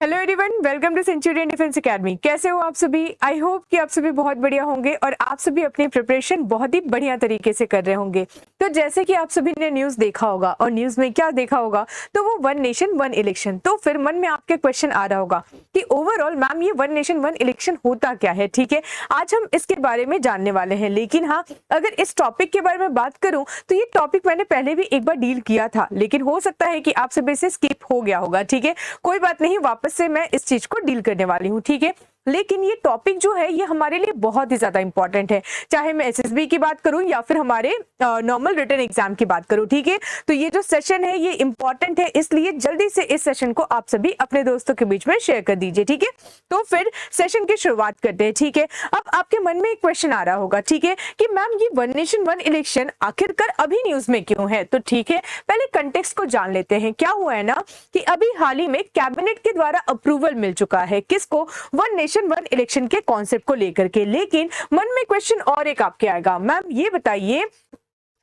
Hello everyone, welcome to centurion defence academy. कैसे हो आप सभी? आई होप कि आप सभी बहुत बढ़िया होंगे और आप सभी अपनी प्रिपरेशन बहुत ही बढ़िया तरीके से कर रहे होंगे। तो जैसे कि आप सभी ने न्यूज़ देखा होगा और न्यूज़ में क्या देखा होगा, तो वो वन नेशन वन इलेक्शन। तो फिर मन में आपके क्वेश्चन आ रहा होगा कि ओवरऑल मैम ये वन नेशन वन इलेक्शन होता क्या है। ठीक है, आज हम इसके बारे में जानने वाले हैं। लेकिन हाँ, अगर इस टॉपिक के बारे में बात करूं तो ये टॉपिक मैंने पहले भी एक बार डील किया था, लेकिन हो सकता है कि आप सभी से स्किप हो गया होगा। ठीक है, कोई बात नहीं, वापस से मैं इस चीज को डील करने वाली हूँ। ठीक है, लेकिन ये टॉपिक जो है ये हमारे लिए बहुत ही ज्यादा इंपॉर्टेंट है, चाहे मैं एसएसबी की बात करूं या फिर हमारे नॉर्मल रिटन एग्जाम की बात करूं। ठीक है, तो ये जो सेशन है ये इंपॉर्टेंट है, इसलिए जल्दी से इस सेशन को आप सभी अपने दोस्तों के बीच में शेयर कर दीजिए। ठीक है, तो फिर सेशन की शुरुआत करते हैं। ठीक है, अब आपके मन में एक क्वेश्चन आ रहा होगा, ठीक है, कि मैम ये वन नेशन वन इलेक्शन आखिरकार अभी न्यूज में क्यों है? तो ठीक है, पहले कंटेक्स्ट को जान लेते हैं। क्या हुआ है ना कि अभी हाल ही में कैबिनेट के द्वारा अप्रूवल मिल चुका है, किसको? वन नेशन वन इलेक्शन के कॉन्सेप्ट को लेकर के। लेकिन मन में क्वेश्चन और एक आपके आएगा, मैम ये बताइए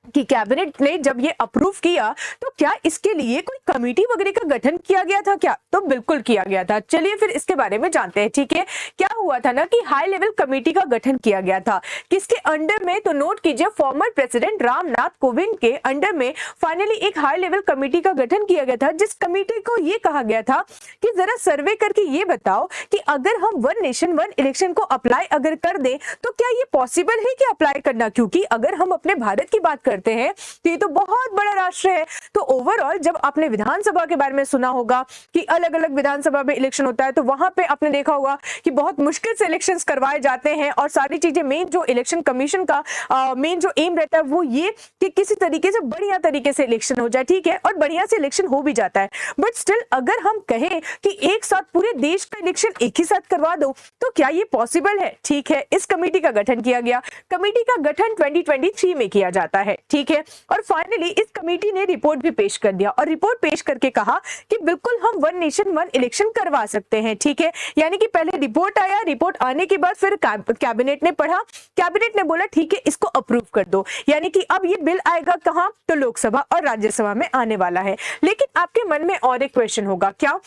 कि कैबिनेट ने जब ये अप्रूव किया तो क्या इसके लिए कोई कमेटी वगैरह का गठन किया गया था क्या? तो बिल्कुल किया गया था। चलिए फिर इसके बारे में जानते हैं। ठीक है, क्या हुआ था ना कि हाई लेवल कमेटी का गठन किया गया था, किसके अंडर में? तो नोट कीजिए, फॉर्मर प्रेसिडेंट रामनाथ कोविंद के अंडर में फाइनली एक हाई लेवल कमेटी का गठन किया गया था, जिस कमेटी को ये कहा गया था कि जरा सर्वे करके ये बताओ कि अगर हम वन नेशन वन इलेक्शन को अप्लाई अगर कर दें तो क्या ये पॉसिबल है कि अप्लाई करना? क्योंकि अगर हम अपने भारत की बात करते हैं तो ये तो बहुत बड़ा राष्ट्र है। तो ओवरऑल जब आपने विधानसभा के बारे में सुना होगा कि अलग अलग विधानसभा में इलेक्शन होता है, तो वहां पे आपने देखा होगा कि बहुत मुश्किल से इलेक्शंस करवाए जाते हैं और सारी चीजें मेन जो इलेक्शन कमीशन का मेन जो एम रहता है वो ये कि किसी तरीके से बढ़िया तरीके से इलेक्शन हो जाए। ठीक है, और बढ़िया से इलेक्शन हो भी जाता है। बट स्टिल अगर हम कहें कि एक साथ पूरे देश का इलेक्शन एक ही साथ करवा दो तो क्या ये पॉसिबल है? ठीक है, इस कमेटी का गठन किया गया। कमेटी का गठन 2023 में किया जाता है। ठीक है, और फाइनली इस कमेटी ने रिपोर्ट भी पेश कर दिया और रिपोर्ट पेश करके कहा कि बिल्कुल हम वन नेशन वन इलेक्शन करवा सकते हैं। ठीक है, यानी कि पहले रिपोर्ट आया, रिपोर्ट आने के बाद फिर कैबिनेट ने पढ़ा, कैबिनेट ने बोला ठीक है इसको अप्रूव कर दो, यानी कि अब ये बिल आएगा कहां? तो लोकसभा और राज्यसभा में आने वाला है। लेकिन आपके मन में और एक क्वेश्चन होगा, क्या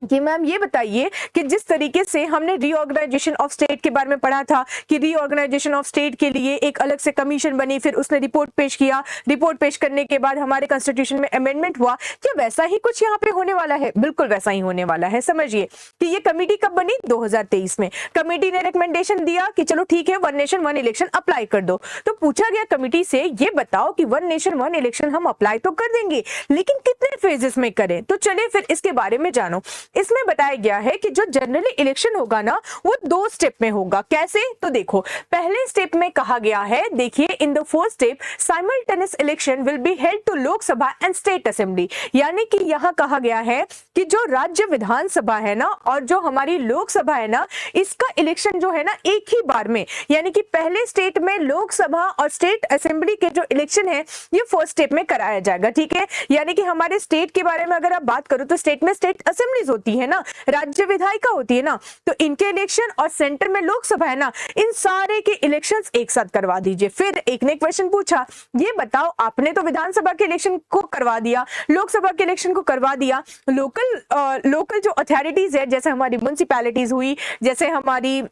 कि मैम ये बताइए कि जिस तरीके से हमने रीऑर्गेनाइजेशन ऑफ स्टेट के बारे में पढ़ा था कि रीऑर्गेनाइजेशन ऑफ स्टेट के लिए एक अलग से कमीशन बनी, फिर उसने रिपोर्ट पेश किया, रिपोर्ट पेश करने के बाद हमारे कॉन्स्टिट्यूशन में अमेंडमेंट हुआ, क्या वैसा ही कुछ यहाँ पे होने वाला है? बिल्कुल वैसा ही होने वाला है। समझिए कि ये कमेटी कब बनी? 2023 में कमेटी ने रिकमेंडेशन दिया कि चलो ठीक है one nation one election apply कर दो। तो पूछा गया कमेटी से ये बताओ कि वन नेशन वन इलेक्शन हम अप्लाई तो कर देंगे, लेकिन कितने फेजेस में करें? तो चलिए फिर इसके बारे में जानो। इसमें बताया गया है कि जो जनरली इलेक्शन होगा ना वो 2 स्टेप में होगा। कैसे? तो देखो, पहले स्टेप में कहा गया है, देखिए, in the first step simultaneous election will be held to Lok Sabha and state assembly, यानी कि यहां कहा गया है कि जो राज्य विधानसभा है ना और जो हमारी लोकसभा है ना, इसका इलेक्शन जो है ना एक ही बार में, यानी कि पहले स्टेट में लोकसभा और स्टेट असेंबली के जो इलेक्शन है ये फर्स्ट स्टेप में कराया जाएगा। ठीक है, यानी कि हमारे स्टेट के बारे में अगर आप बात करो तो स्टेट में स्टेट असेंबलीज होती है ना, राज्य विधायिका होती है ना, तो इनके इलेक्शन और सेंटर में लोकसभा है ना, इन सारे के इलेक्शंस एक साथ करवा दीजिए। फिर एक ने क्वेश्चन पूछा, ये बताओ आपने तो विधानसभा के इलेक्शन को करवा दिया, लोकसभा के इलेक्शन को करवा दिया, लोकल जो अथॉरिटीज है, जैसे हमारी म्युनिसिपैलिटीज हुई, जैसे हमारी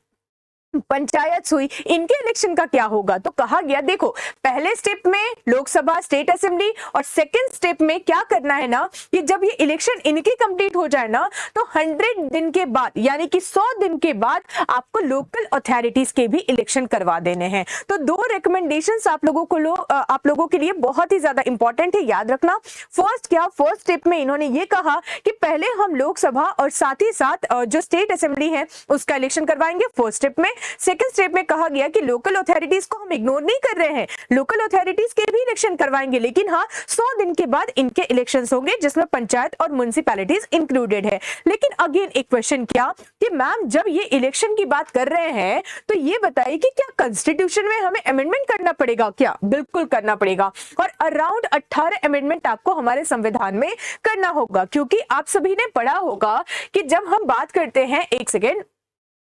पंचायत हुई, इनके इलेक्शन का क्या होगा? तो कहा गया देखो, पहले स्टेप में लोकसभा स्टेट असेंबली और सेकंड स्टेप में क्या करना है ना कि जब ये इलेक्शन इनके कंप्लीट हो जाए ना तो 100 दिन के बाद, यानी कि 100 दिन के बाद आपको लोकल अथॉरिटीज के भी इलेक्शन करवा देने हैं। तो 2 रिकमेंडेशंस आप लोगों के लिए बहुत ही ज्यादा इंपॉर्टेंट है, याद रखना। फर्स्ट स्टेप में इन्होंने ये कहा कि पहले हम लोकसभा और साथ ही साथ जो स्टेट असेंबली है उसका इलेक्शन करवाएंगे फर्स्ट स्टेप में। सेकंड स्टेप में कहा गया कि लोकल अथॉरिटीज को हम इग्नोर नहीं कर रहे हैं, लोकल अथॉरिटीज के भी इलेक्शन करवाएंगे, लेकिन हाँ 100 दिन के बाद इनके इलेक्शंस होंगे जिसमें पंचायत और म्युनिसिपैलिटीज इंक्लूडेड है। लेकिन अगेन एक क्वेश्चन, क्या कि मैम जब ये इलेक्शन की बात कर रहे हैं तो ये बताइए कि क्या कॉन्स्टिट्यूशन में हमें अमेंडमेंट करना पड़ेगा क्या? बिल्कुल करना पड़ेगा, और अराउंड 18 अमेंडमेंट आपको हमारे संविधान में करना होगा, क्योंकि आप सभी ने पढ़ा होगा कि जब हम बात करते हैं, एक सेकेंड,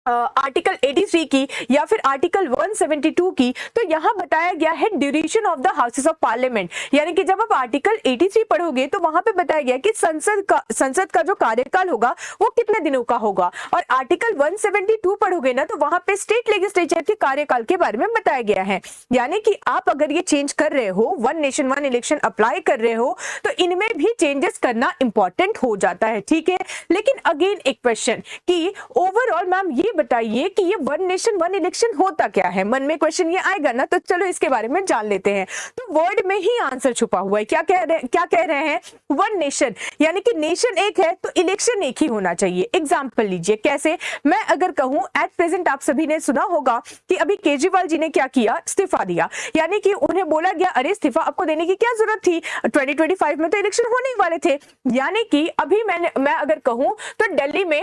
आर्टिकल 83 की या फिर आर्टिकल 172 की, तो यहाँ बताया गया है duration of the houses of parliament. यानी कि जब आप आर्टिकल 83 पढ़ोगे तो वहां पे बताया गया कि संसद का जो कार्यकाल होगा वो कितने दिनों का होगा। और आर्टिकल 172 पढ़ोगे ना तो वहां पे स्टेट लेजिस्लेचर के कार्यकाल के बारे में बताया गया है। यानी कि आप अगर ये चेंज कर रहे हो, one nation one election apply कर रहे हो, तो इनमें भी चेंजेस करना इंपॉर्टेंट हो जाता है, ठीक है। लेकिन अगेन एक क्वेश्चन कि ओवरऑल मैम ये बताइए कि ये वन नेशन वन इलेक्शन होता क्या है। मन में क्वेश्चन ये आएगा ना, तो चलो इसके बारे में जान लेते हैं। तो वर्ड में ही आंसर छुपा हुआ है। क्या कह रहे हैं? वन नेशन, यानी कि नेशन एक है तो इलेक्शन एक ही होना चाहिए। एग्जांपल लीजिए, कैसे? मैं अगर कहूं एट प्रेजेंट, आप सभी ने सुना होगा कि अभी केजरीवाल जी ने क्या किया, इस्तीफा दिया। यानी कि उन्हें बोला गया अरे इस्तीफा आपको देने की क्या जरूरत थी, 2025 में तो इलेक्शन होने ही वाले थे। यानी कि अभी मैं अगर कहूं तो दिल्ली में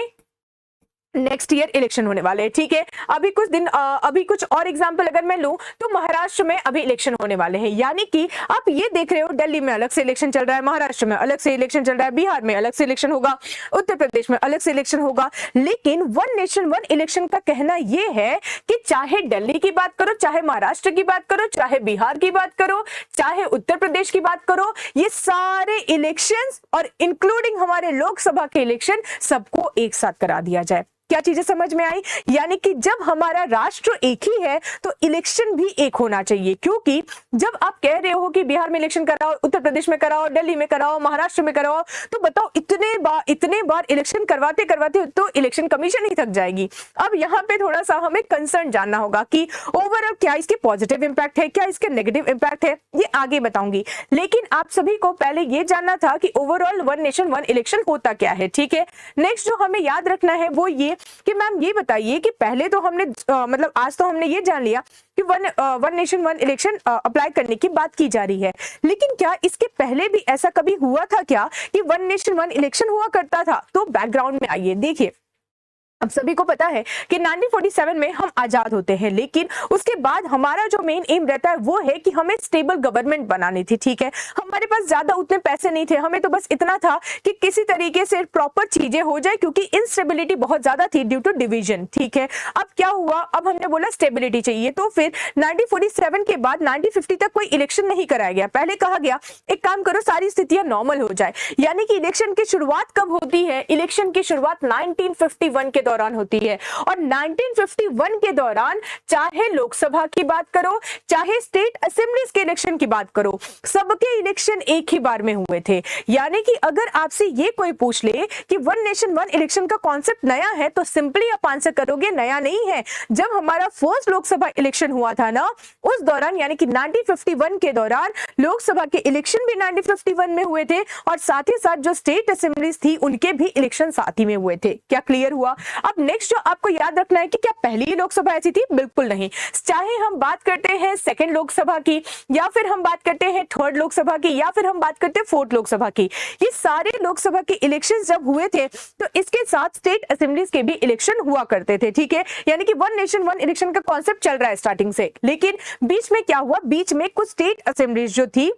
नेक्स्ट ईयर इलेक्शन होने वाले हैं, ठीक है। अभी कुछ और एग्जांपल अगर मैं लूं तो महाराष्ट्र में अभी इलेक्शन होने वाले हैं। यानी कि आप ये देख रहे हो दिल्ली में अलग से इलेक्शन चल रहा है, महाराष्ट्र में अलग से इलेक्शन चल रहा है, बिहार में अलग से इलेक्शन होगा, उत्तर प्रदेश में अलग से इलेक्शन होगा। लेकिन वन नेशन वन इलेक्शन का कहना यह है कि चाहे दिल्ली की बात करो, चाहे महाराष्ट्र की बात करो, चाहे बिहार की बात करो, चाहे उत्तर प्रदेश की बात करो, ये सारे इलेक्शन और इंक्लूडिंग हमारे लोकसभा के इलेक्शन सबको एक साथ करा दिया जाए। क्या चीजें समझ में आई? यानी कि जब हमारा राष्ट्र एक ही है तो इलेक्शन भी एक होना चाहिए। क्योंकि जब आप कह रहे हो कि बिहार में इलेक्शन कराओ, उत्तर प्रदेश में कराओ, दिल्ली में कराओ, महाराष्ट्र में कराओ, तो बताओ इतने बार इलेक्शन करवाते करवाते तो इलेक्शन कमीशन ही थक जाएगी। अब यहाँ पे थोड़ा सा हमें कंसर्न जानना होगा कि ओवरऑल क्या इसके पॉजिटिव इंपैक्ट है, क्या इसके नेगेटिव इंपैक्ट है, ये आगे बताऊंगी। लेकिन आप सभी को पहले ये जानना था कि overall one nation one election होता क्या है, ठीक है। नेक्स्ट जो हमें याद रखना है वो ये कि मैम ये बताइए कि पहले तो हमने मतलब आज तो हमने ये जान लिया कि one nation one election apply करने की बात की जा रही है, लेकिन क्या इसके पहले भी ऐसा कभी हुआ था क्या कि वन नेशन वन इलेक्शन हुआ करता था? तो बैकग्राउंड में आइए, देखिए। अब सभी को पता है कि 1947 में हम आजाद होते हैं, लेकिन उसके बाद हमारा जो मेन एम रहता है वो है कि हमें स्टेबल गवर्नमेंट बनानी थी, ठीक है। हमारे पास ज्यादा उतने पैसे नहीं थे, हमें तो बस इतना था कि किसी तरीके से प्रॉपर चीजें हो जाए, क्योंकि इंस्टेबिलिटी बहुत ज्यादा थी ड्यू टू डिवीजन, ठीक है। अब क्या हुआ, अब हमने बोला स्टेबिलिटी चाहिए, तो फिर 1947 के बाद 1950 तक कोई इलेक्शन नहीं कराया गया। पहले कहा गया एक काम करो, सारी स्थितियां नॉर्मल हो जाए। यानी कि इलेक्शन की शुरुआत कब होती है? इलेक्शन की शुरुआत 1951 के दौरान होती है। और 1951 के दौरान चाहे लोकसभा की बात करो, चाहे स्टेट असेंबलीज के इलेक्शन की बात करो, सबके इलेक्शन एक ही बार में हुए थे। यानी कि अगर आपसे ये कोई पूछ ले कि वन नेशन वन इलेक्शन का कॉन्सेप्ट नया है, तो सिंपली आप आंसर करोगे नया नहीं है। जब हमारा फर्स्ट लोकसभा इलेक्शन हुआ था ना, उस दौरान यानी कि 1951 के दौरान लोकसभा के इलेक्शन भी 1951 में हुए थे, और साथ ही साथ जो स्टेट असेंबलीज थी उनके भी इलेक्शन साथ ही में हुए थे। क्या क्लियर हुआ? अब नेक्स्ट जो आपको याद रखना है कि क्या पहली ही लोकसभा ऐसी थी? बिल्कुल नहीं। चाहे हम बात करते हैं सेकंड लोकसभा की, या फिर हम बात करते हैं थर्ड लोकसभा की, या फिर हम बात करते हैं फोर्थ लोकसभा की, ये सारे लोकसभा के इलेक्शंस जब हुए थे तो इसके साथ स्टेट असेंबलीज के भी इलेक्शन हुआ करते थे, ठीक है। यानी कि वन नेशन वन इलेक्शन का कॉन्सेप्ट चल रहा है स्टार्टिंग से। लेकिन बीच में क्या हुआ, बीच में कुछ स्टेट असेंबलीज जो थी,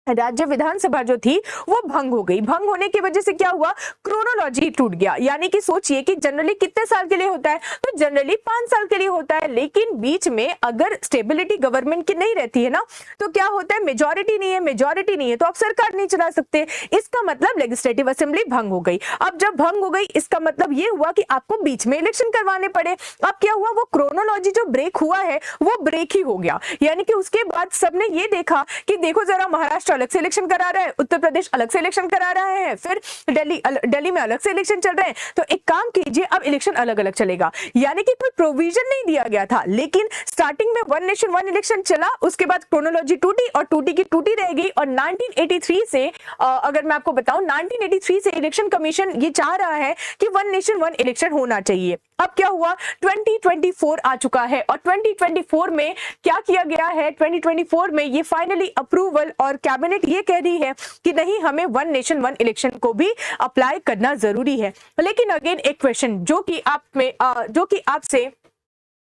राज्य विधानसभा जो थी, वो भंग हो गई। भंग होने की वजह से क्या हुआ, क्रोनोलॉजी टूट गया। यानी कि सोचिए कि जनरली कितने साल के लिए होता है, तो जनरली 5 साल के लिए होता है। लेकिन बीच में अगर स्टेबिलिटी गवर्नमेंट की नहीं रहती है ना, तो क्या होता है, मेजॉरिटी नहीं है तो आप सरकार नहीं चला सकते। इसका मतलब लेजिस्लेटिव असेंबली भंग हो गई। अब जब भंग हो गई, इसका मतलब ये हुआ कि आपको बीच में इलेक्शन करवाने पड़े। अब क्या हुआ, वो क्रोनोलॉजी जो ब्रेक हुआ है वो ब्रेक ही हो गया। यानी कि उसके बाद सबने ये देखा कि देखो जरा, महाराष्ट्र अलग से इलेक्शन करा रहा है, उत्तर प्रदेश अलग से इलेक्शन करा रहा है, फिर दिल्ली में अलग से इलेक्शन चल रहे हैं, तो एक काम कीजिए, अब इलेक्शन अलग अलग चलेगा। यानी कि कोई प्रोविजन नहीं दिया गया था, लेकिन स्टार्टिंग में वन नेशन वन इलेक्शन चला, उसके बाद क्रोनोलॉजी टूटी और टूटी की टूटी रहेगी। और 1983 से अगर मैं आपको बताऊं, 1983 से इलेक्शन कमीशन ये चाह रहा है कि वन नेशन वन इलेक्शन होना चाहिए। अब क्या हुआ, 2024 आ चुका है, और 2024 में क्या किया गया है, 2024 में ये फाइनली अप्रूवल, और कैबिनेट ये कह रही है कि नहीं, हमें वन नेशन वन इलेक्शन को भी अप्लाई करना जरूरी है। लेकिन अगेन एक क्वेश्चन जो कि आपसे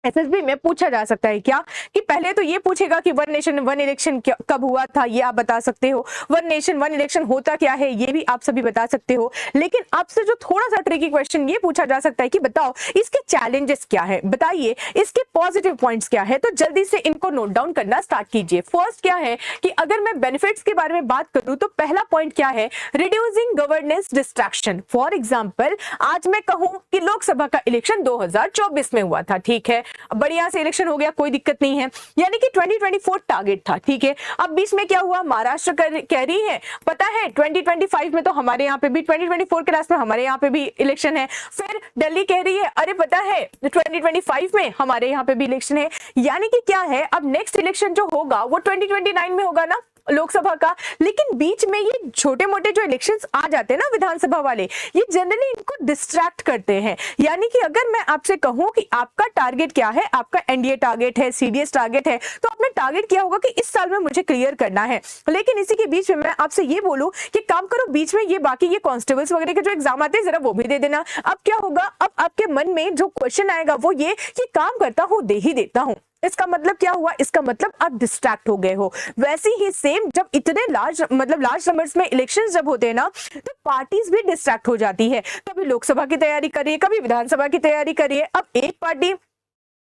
एसएसबी में पूछा जा सकता है क्या कि पहले तो ये पूछेगा कि वन नेशन वन इलेक्शन कब हुआ था, ये आप बता सकते हो। वन नेशन वन इलेक्शन होता क्या है, ये भी आप सभी बता सकते हो। लेकिन आपसे जो थोड़ा सा ट्रिकी क्वेश्चन ये पूछा जा सकता है कि बताओ इसके चैलेंजेस क्या है, बताइए इसके पॉजिटिव पॉइंट्स क्या है। तो जल्दी से इनको नोट डाउन करना स्टार्ट कीजिए। फर्स्ट क्या है कि अगर मैं बेनिफिट्स के बारे में बात करूं तो पहला पॉइंट क्या है, reducing governance distraction. For example आज मैं कहूं कि लोकसभा का इलेक्शन 2024 में हुआ था, ठीक है, बढ़िया से इलेक्शन हो गया, कोई दिक्कत नहीं है, यानी कि 2024 टारगेट था, ठीक है। अब बीच में क्या हुआ, महाराष्ट्र कह रही है पता है 2025 में तो हमारे यहाँ पे भी 2024 के लास्ट में हमारे यहाँ पे भी इलेक्शन है, फिर दिल्ली कह रही है अरे पता है 2025 में हमारे यहाँ पे भी इलेक्शन है, यानी कि क्या है अब नेक्स्ट इलेक्शन जो होगा वो 2029 में होगा ना लोकसभा का। लेकिन बीच में ये छोटे मोटे जो इलेक्शंस आ जाते हैं ना विधानसभा वाले, ये जनरली इनको डिस्ट्रैक्ट करते हैं। यानी कि अगर मैं आपसे कहूं कि आपका टारगेट क्या है, आपका एनडीए टारगेट है, सीडीएस टारगेट है, तो आपने टारगेट किया होगा कि इस साल में मुझे क्लियर करना है। लेकिन इसी के बीच में मैं आपसे ये बोलूं कि काम करो बीच में ये बाकी ये कांस्टेबल्स वगैरह के जो एग्जाम आते हैं जरा वो भी दे देना। अब क्या होगा, अब आपके मन में जो क्वेश्चन आएगा वो ये कि काम करता हूं दे ही देता हूं। इसका मतलब क्या हुआ, इसका मतलब आप डिस्ट्रैक्ट हो गए हो। वैसे ही सेम जब इतने लार्ज नंबर्स में इलेक्शंस जब होते हैं ना तो पार्टीज भी डिस्ट्रैक्ट हो जाती है, कभी लोकसभा की तैयारी करिए, कभी विधानसभा की तैयारी करिए। अब एक पार्टी,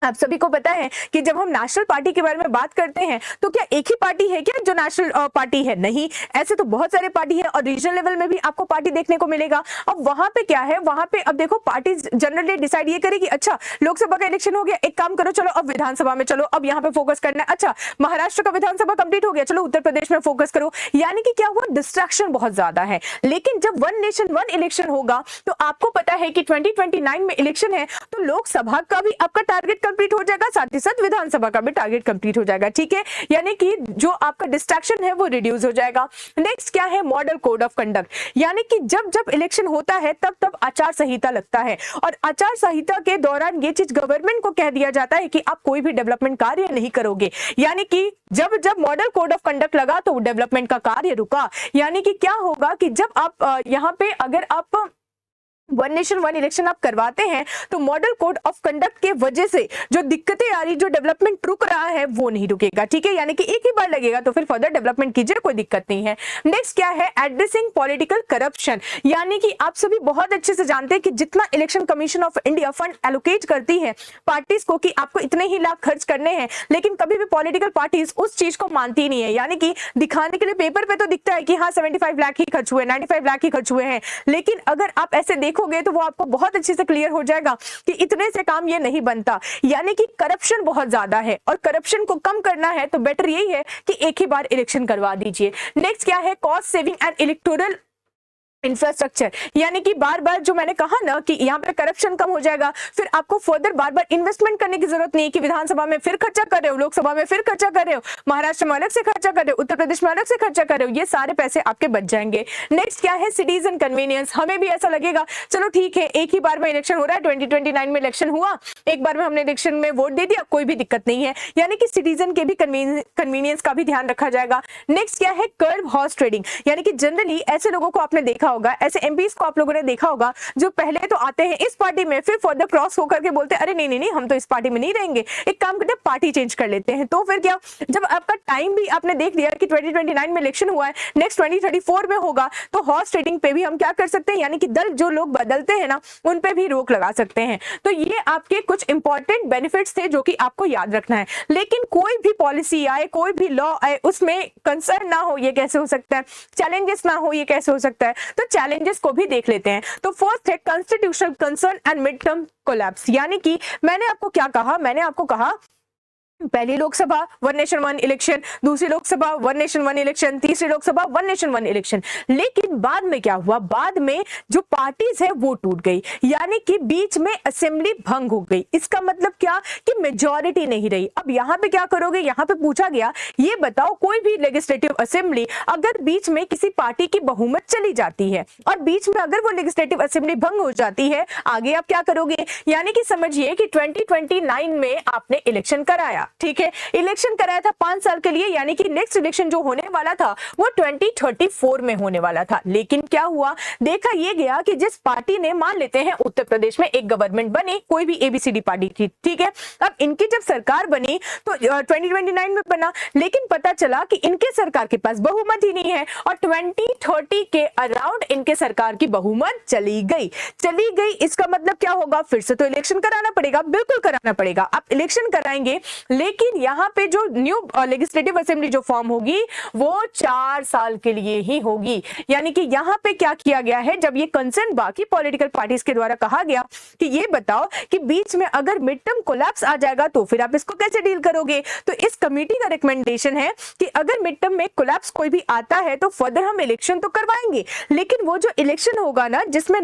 आप सभी को पता है कि जब हम नेशनल पार्टी के बारे में बात करते हैं तो क्या एक ही पार्टी है क्या जो नेशनल पार्टी है, नहीं, ऐसे तो बहुत सारे पार्टी है और रीजनल लेवल में भी आपको पार्टी देखने को मिलेगा। अब वहां पे क्या है, वहां पे अब देखो पार्टी जनरली डिसाइड ये करेगी अच्छा लोकसभा का इलेक्शन हो गया, एक काम करो चलो अब विधानसभा में चलो, अब यहाँ पे फोकस करना है, अच्छा महाराष्ट्र का विधानसभा कंप्लीट हो गया चलो उत्तर प्रदेश में फोकस करो। यानी कि क्या हुआ, डिस्ट्रैक्शन बहुत ज्यादा है। लेकिन जब वन नेशन वन इलेक्शन होगा तो आपको पता है कि 2029 में इलेक्शन है तो लोकसभा का भी आपका टारगेट कंप्लीट हो जाएगा, साथ ही साथ विधानसभा का भी टारगेट कंप्लीट हो जाएगा, ठीक है। यानी कि जो आपका डिस्ट्रैक्शन है वो रिड्यूस हो जाएगा। नेक्स्ट क्या है, मॉडल कोड ऑफ कंडक्ट, यानी कि जब जब इलेक्शन होता है तब तब आचार संहिता लगता है और आचार संहिता के दौरान ये चीज गवर्नमेंट को कह दिया जाता है कि आप कोई भी डेवलपमेंट कार्य नहीं करोगे। यानी कि जब जब मॉडल कोड ऑफ कंडक्ट लगा तो डेवलपमेंट का कार्य रुका। यानी कि क्या होगा कि जब आप यहाँ पे अगर आप वन नेशन वन इलेक्शन आप करवाते हैं तो मॉडल कोड ऑफ कंडक्ट के वजह से जो दिक्कतें आ रही, जो डेवलपमेंट रुक रहा है वो नहीं रुकेगा, ठीक है। यानी कि एक ही बार लगेगा तो फिर फर्दर डेवलपमेंट कीजिए, कोई दिक्कत नहीं है। नेक्स्ट क्या है, एड्रेसिंग पॉलिटिकल करप्शन, यानी कि आप सभी बहुत अच्छे से जानते हैं कि जितना election commission of India fund allocate करती है पार्टीज को कि आपको इतने ही लाख खर्च करने हैं, लेकिन कभी भी पॉलिटिकल पार्टीज उस चीज को मानती नहीं है। यानी कि दिखाने के लिए पेपर पे तो दिखता है कि हाँ 75 लाख ही खर्च हुए, 95 लाख ही खर्च हुए हैं, लेकिन अगर आप ऐसे देखोगे तो वो आपको बहुत अच्छे से क्लियर हो जाएगा कि इतने से काम ये नहीं बनता। यानी कि करप्शन बहुत ज्यादा है और करप्शन को कम करना है तो बेटर यही है कि एक ही बार इलेक्शन करवा दीजिए। नेक्स्ट क्या है, cost saving and electoral infrastructure, यानी कि बार बार जो मैंने कहा ना कि यहाँ पे करप्शन कम हो जाएगा, फिर आपको फर्दर बार बार इन्वेस्टमेंट करने की जरूरत नहीं है कि विधानसभा में फिर खर्चा कर रहे हो, लोकसभा में फिर खर्चा कर रहे हो, महाराष्ट्र में अलग से खर्चा कर रहे हो, उत्तर प्रदेश में अलग से खर्चा कर रहे हो, ये सारे पैसे आपके बच जाएंगे। नेक्स्ट क्या है, सिटीजन कन्वीनियंस, हमें भी ऐसा लगेगा चलो ठीक है एक ही बार में इलेक्शन हो रहा है, 2029 में इलेक्शन हुआ, एक बार में हमने इलेक्शन में वोट दे दिया, कोई भी दिक्कत नहीं है। यानी कि सिटीजन के भी कन्वीनियंस का भी ध्यान रखा जाएगा। नेक्स्ट क्या है, कर्ब हॉर्स ट्रेडिंग, यानी कि जनरली ऐसे लोगों को आपने देखा होगा, ऐसे एमपीज को आप लोगों ने देखा होगा जो पहले तो आते हैं इस पार्टी में, फिर फर्दर क्रॉस होकर के बोलते हैं अरे नहीं नहीं नहीं हम तो इस पार्टी में नहीं रहेंगे, एक काम करते हैं पार्टी चेंज कर लेते हैं। तो फिर क्या, जब आपका टाइम भी आपने देख लिया कि 2029 में इलेक्शन हुआ है, नेक्स्ट 2034 में होगा, तो हॉर्स ट्रेडिंग पे भी हम क्या कर सकते हैं, यानी कि दल जो लोग बदलते हैं ना उन पे भी रोक लगा सकते हैं। तो ये आपके कुछ इंपॉर्टेंट बेनिफिट्स थे जो कि आपको याद रखना है। लेकिन कोई भी पॉलिसी आए, कोई भी लॉ आए, उसमें कंसर्न ना हो ये कैसे हो सकता है, चैलेंजेस ना हो ये कैसे हो सकता है, तो चैलेंजेस को भी देख लेते हैं। तो फर्स्ट है constitutional concern and mid term collapse, यानी कि मैंने आपको क्या कहा, मैंने आपको कहा पहली Lok Sabha one nation one election, दूसरी Lok Sabha one nation one election, तीसरी Lok Sabha one nation one election. लेकिन बाद में क्या हुआ, बाद में जो पार्टीज है वो टूट गई, यानी कि बीच में असेंबली भंग हो गई। इसका मतलब क्या कि मेजॉरिटी नहीं रही। अब यहाँ पे क्या करोगे, यहाँ पे पूछा गया ये बताओ कोई भी लेजिस्लेटिव असेंबली अगर बीच में किसी पार्टी की बहुमत चली जाती है और बीच में अगर वो लेजिस्लेटिव असेंबली भंग हो जाती है, आगे आप क्या करोगे। यानी कि समझिए कि 2029 में आपने इलेक्शन कराया, ठीक है, इलेक्शन कराया था 5 साल के लिए, यानी कि नेक्स्ट इलेक्शन जो होने वाला था वो 2034 में होने वाला था। लेकिन क्या हुआ, देखा ये गया कि जिस पार्टी ने, मान लेते हैं उत्तर प्रदेश में एक गवर्नमेंट बनी, कोई भी एबीसीडी पार्टी थी, ठीक है, अब इनकी जब सरकार बनी तो 2029 में बना, लेकिन पता चला कि इनके सरकार के पास बहुमत ही नहीं है और 2030 के अराउंड इनके सरकार की बहुमत चली गई। इसका मतलब क्या होगा, फिर से तो इलेक्शन कराना पड़ेगा, बिल्कुल कराना पड़ेगा। आप इलेक्शन कराएंगे, लेकिन यहाँ पे जो न्यू लेजिस्लेटिव असेंबली जो फॉर्म होगी वो 4 साल के लिए ही होगी। यानी कि यहाँ पे क्या किया गया है, जब ये कंसर्न बाकी पॉलिटिकल पार्टीज के द्वारा कहा गया कि ये बताओ कि बीच में अगर मिड टर्म कोलैप्स आ जाएगा तो फिर आप इसको कैसे डील करोगे, तो इस कमेटी का रिकमेंडेशन है कि अगर मिड टर्म में कोलैप्स कोई भी आता है तो फर्दर हम इलेक्शन तो करवाएंगे, लेकिन वो जो इलेक्शन होगा ना, जिसमें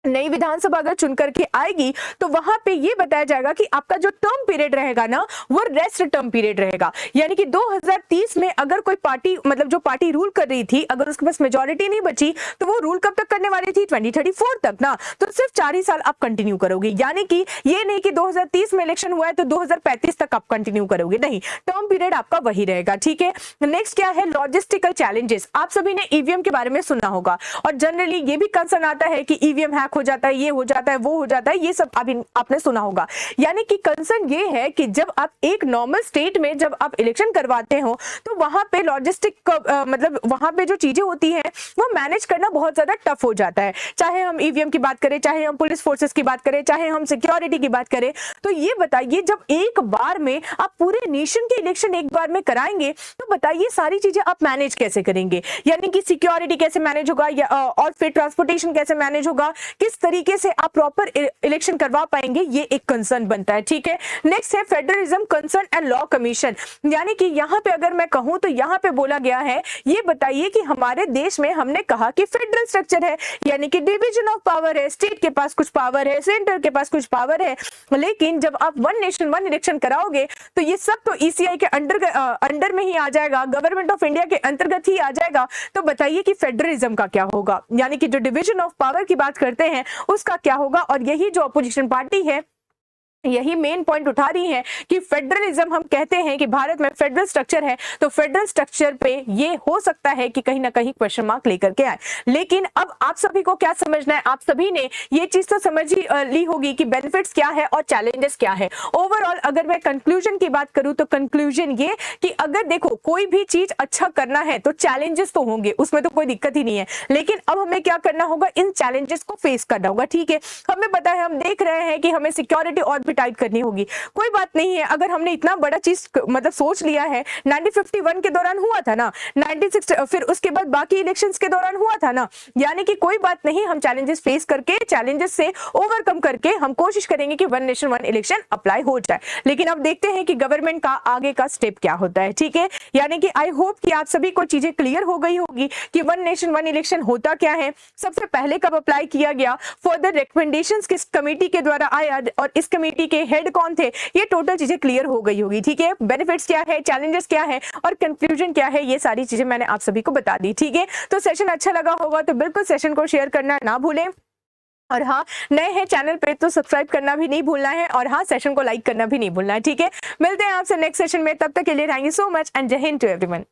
नई विधानसभा अगर चुन करके आएगी तो वहां पे ये बताया जाएगा कि आपका जो टर्म पीरियड रहेगा ना वो रेस्ट टर्म पीरियड रहेगा। यानी कि 2030 में अगर कोई पार्टी, मतलब जो पार्टी रूल कर रही थी, अगर उसके पास मेजॉरिटी नहीं बची तो वो रूल कब तक करने वाली थी, 2034 तक ना, तो सिर्फ 4 ही साल आप कंटिन्यू करोगे। यानी कि ये नहीं कि 2030 में इलेक्शन हुआ है तो 2035 तक आप कंटिन्यू करोगे, नहीं, टर्म पीरियड आपका वही रहेगा, ठीक है। नेक्स्ट क्या है, लॉजिस्टिकल चैलेंजेस। आप सभी ने ईवीएम के बारे में सुना होगा और जनरली ये भी कंसर्न आता है कि ईवीएम हैक हो जाता है, ये हो जाता है, वो हो जाता है, ये सब आपने सुना होगा। यानी कि कंसर्न ये है कि जब आप एक नॉर्मल स्टेट में जब आप इलेक्शन करवाते हो तो वहां पे लॉजिस्टिक मतलब वहां पे जो चीजें होती हैं वो मैनेज करना बहुत ज्यादा टफ हो जाता है। चाहे हम ईवीएम की बात करें, चाहे हम पुलिस फोर्सेस की बात करें, चाहे हम सिक्योरिटी की बात करें, तो ये बताइए जब एक बार में आप पूरे नेशन के इलेक्शन एक बार में कराएंगे तो बताइए सारी चीजें आप मैनेज कैसे करेंगे। यानी कि सिक्योरिटी कैसे मैनेज होगा और फिर ट्रांसपोर्टेशन कैसे मैनेज होगा, किस तरीके से आप प्रॉपर इलेक्शन करवा पाएंगे, ये एक कंसर्न बनता है, ठीक है। नेक्स्ट है federalism concern and law commission. यानी कि यहाँ पे अगर मैं कहूँ तो यहाँ पे बोला गया है, ये बताइए कि हमारे देश में हमने कहा कि फेडरल स्ट्रक्चर है, यानी कि डिवीजन ऑफ पावर है, स्टेट के पास कुछ पावर है, सेंटर के पास कुछ पावर है, लेकिन जब आप वन नेशन वन इलेक्शन कराओगे तो ये सब तो ईसीआई के अंडर में ही आ जाएगा, गवर्नमेंट ऑफ इंडिया के अंतर्गत ही आ जाएगा। तो बताइए कि फेडरलिज्म का क्या होगा, यानी कि जो डिवीजन ऑफ पावर की बात करते हैं उसका क्या होगा। और यही जो अपोजिशन पार्टी है यही मेन पॉइंट उठा रही है कि फेडरलिज्म, हम कहते हैं कि भारत में फेडरल स्ट्रक्चर है, तो फेडरल स्ट्रक्चर पे ये हो सकता है कि कहीं ना कहीं क्वेश्चन मार्क लेकर के आए। लेकिन अब आप सभी को क्या समझना है, आप सभी ने ये चीज तो समझ ही ली होगी कि बेनिफिट्स क्या है और चैलेंजेस क्या है। ओवरऑल अगर मैं कंक्लूजन की बात करूं तो कंक्लूजन ये कि अगर देखो कोई भी चीज अच्छा करना है तो चैलेंजेस तो होंगे, उसमें तो कोई दिक्कत ही नहीं है, लेकिन अब हमें क्या करना होगा, इन चैलेंजेस को फेस करना होगा, ठीक है। हमें पता है, हम देख रहे हैं कि हमें सिक्योरिटी और टाइट करनी होगी, कोई बात नहीं है। अगर हमने इतना बड़ा चीज मतलब सोच लिया है, 1951 के दौरान हुआ था ना, 96 फिर उसके बाद बाकी इलेक्शंस के दौरान हुआ था ना, यानी कि कोई बात नहीं, हम चैलेंजेस फेस करके, चैलेंजेस से ओवरकम करके हम कोशिश करेंगे कि one nation one election apply हो जाए। लेकिन अब देखते हैं कि गवर्नमेंट का आगे का स्टेप क्या होता है, ठीक है। यानी कि आई होप कि आप सभी को चीजें क्लियर हो गई होगी कि वन नेशन वन इलेक्शन होता क्या है, सबसे पहले कब अप्लाई किया गया, फर्दर रिकमेंडेशंस किस कमेटी के द्वारा आया और इस कमेटी के हेड कौन थे, ये टोटल चीजें क्लियर हो गई होगी, ठीक है। बेनिफिट्स क्या है, चैलेंजेस क्या है और कंक्लूजन क्या है, ये सारी चीजें मैंने आप सभी को बता दी, ठीक है। तो सेशन अच्छा लगा होगा तो बिल्कुल सेशन को शेयर करना ना भूलें, और हाँ नए हैं चैनल पे तो सब्सक्राइब करना भी नहीं भूलना है, और हाँ सेशन को लाइक करना भी नहीं भूलना है, ठीक है। मिलते हैं आपसे नेक्स्ट सेशन में, तब तक के लिए thank you so much and जय हिंद टू एवरीवन।